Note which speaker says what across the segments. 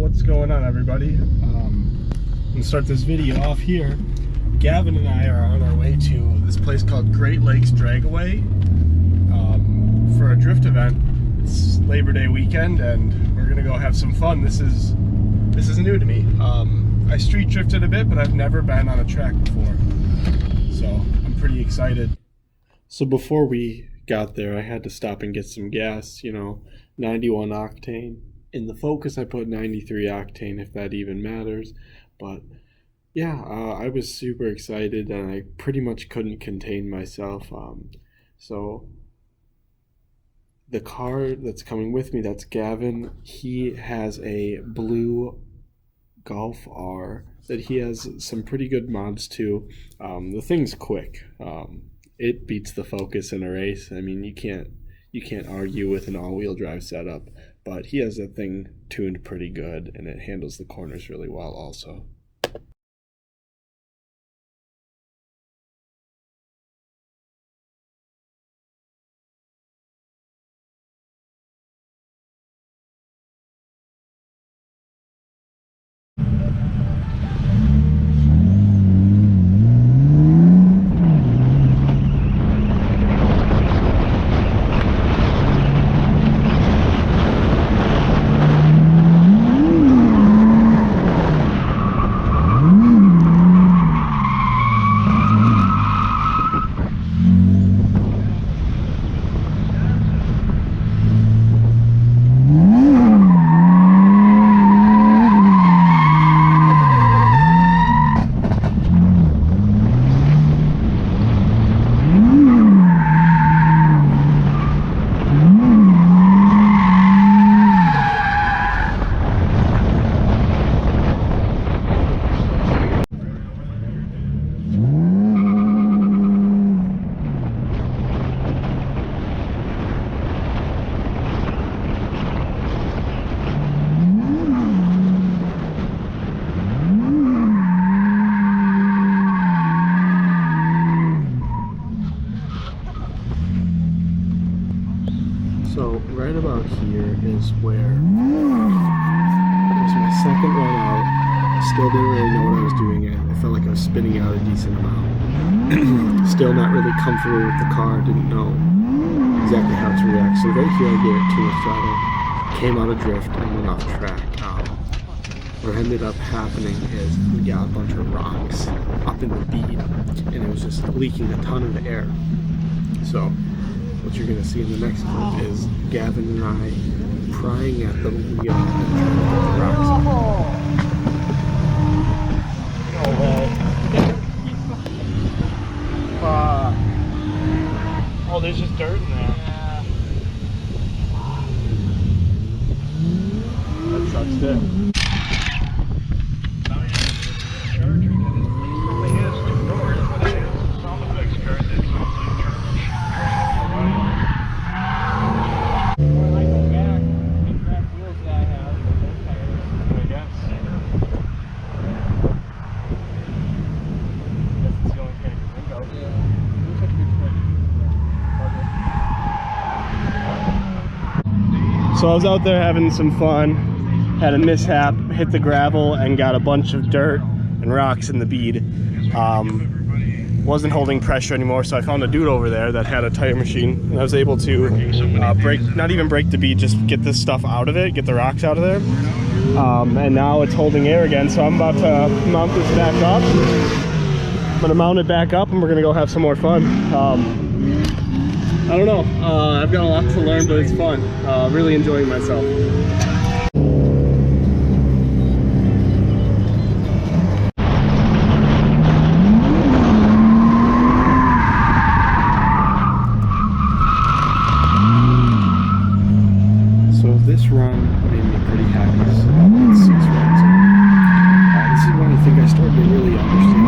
Speaker 1: What's going on, everybody? I'm gonna start this video off here. Gavin and I are on our way to this place called Great Lakes Dragaway for a drift event. It's Labor Day weekend and we're gonna go have some fun. This is new to me. I street drifted a bit, but I've never been on a track before, so I'm pretty excited. So before we got there, I had to stop and get some gas, 91 octane. In the Focus, I put 93 octane, if that even matters. But yeah, I was super excited and I pretty much couldn't contain myself. So the car that's coming with me, that's Gavin. He has a blue Golf R that he has some pretty good mods to. The thing's quick. It beats the Focus in a race. I mean, you can't argue with an all-wheel drive setup, but he has that thing tuned pretty good and it handles the corners really well also. So right about here is where it was my second run out. Still didn't really know what I was doing. I felt like I was spinning out a decent amount. Still not really comfortable with the car. Didn't know exactly how to react. So right here I gave it too much throttle. Came out of drift and went off track. What ended up happening is we got a bunch of rocks up in the bead and it was just leaking a ton of air. So what you're going to see in the next clip is Gavin and I prying at the wheel and trying to get the rocks out. No way. Oh, there's just dirt in there. Yeah. That sucks too. So I was out there having some fun, had a mishap, hit the gravel and got a bunch of dirt and rocks in the bead. Wasn't holding pressure anymore, so I found a dude over there that had a tire machine and I was able to not even break the bead, just get this stuff out of it, get the rocks out of there. And now it's holding air again, so I'm about to mount this back up. I'm gonna mount it back up and we're gonna go have some more fun. I don't know, I've got a lot to learn, but it's fun. Really enjoying myself. So this run made me pretty happy. This is about 6 runs in. This is when I think I started to really understand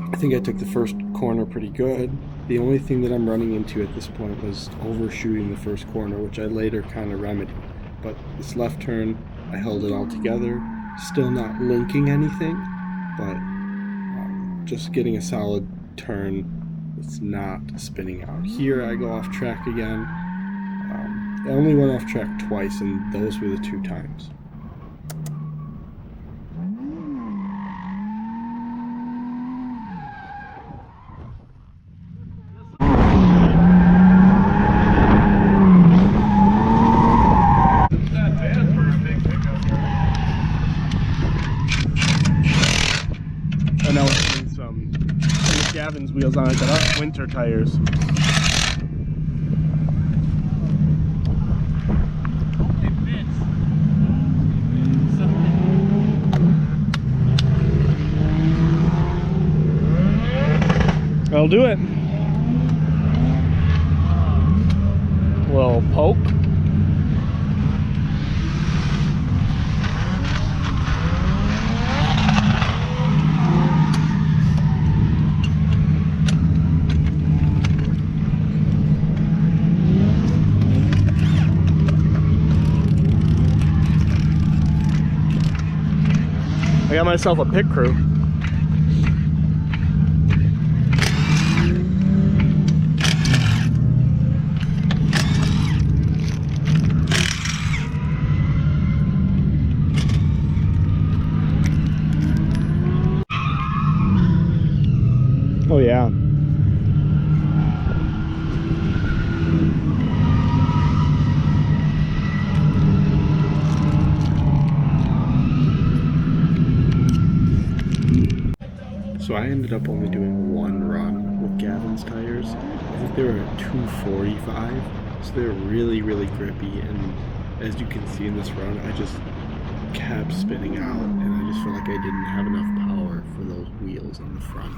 Speaker 1: I think I took the first corner pretty good. The only thing that I'm running into at this point was overshooting the first corner, which I later kind of remedied. But this left turn, I held it all together. Still not linking anything, but just getting a solid turn. It's not spinning out. Here I go off track again. I only went off track twice, and those were the 2 times. And now we're putting some of Gavin's wheels on it that are winter tires. I'll do it. Little poke. I got myself a pit crew. Oh yeah. So I ended up only doing 1 run with Gavin's tires. I think they were at 245, so they're really, really grippy, and as you can see in this run, I just kept spinning out, and I just felt like I didn't have enough power for those wheels on the front.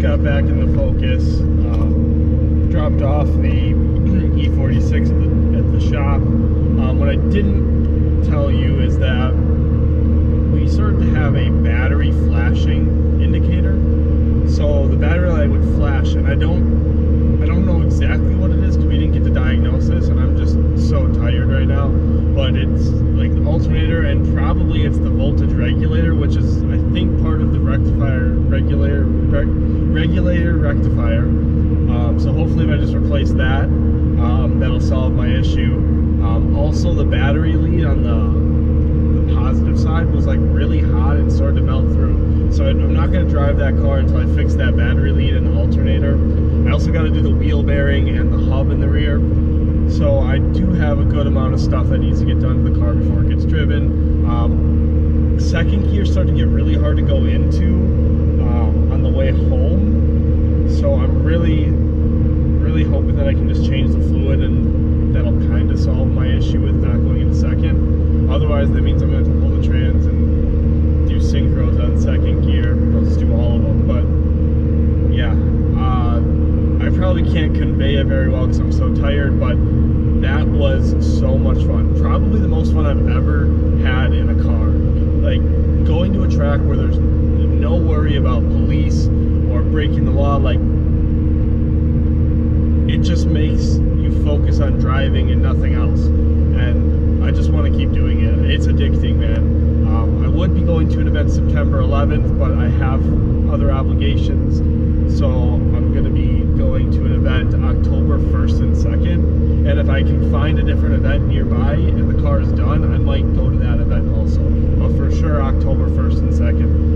Speaker 1: Got back in the Focus, dropped off the E46 at the shop. What I didn't tell you is that we started to have a battery flashing indicator. So the battery light would flash, and I don't know exactly what it is because we didn't get the diagnosis, and I'm just so tired right now. But it's like the alternator, and probably it's the voltage regulator, which is I think part of the regulator rectifier. So hopefully if I just replace that, that'll solve my issue. Also the battery lead on the positive side was like really hot and started to melt through. So I'm not going to drive that car until I fix that battery lead and the alternator. I also got to do the wheel bearing and the hub in the rear. So I do have a good amount of stuff that needs to get done to the car before it gets driven. Second gear started to get really hard to go into on the way home. So I'm really hoping that I can just change the fluid, and that'll kind of solve my issue with not going into second. Otherwise, that means I'm going to have to pull the trans and do synchros on second gear. I'll just do all of them. But yeah, I probably can't convey it very well because I'm so tired, but that was so much fun. Probably the most fun I've ever had in a car. Like going to a track where there's no worry about police or breaking the law, like it just makes driving and nothing else. And I just want to keep doing it. It's addicting, man. I would be going to an event September 11th, but I have other obligations. So I'm going to be going to an event October 1st and 2nd. And if I can find a different event nearby and the car is done, I might go to that event also. But for sure, October 1st and 2nd.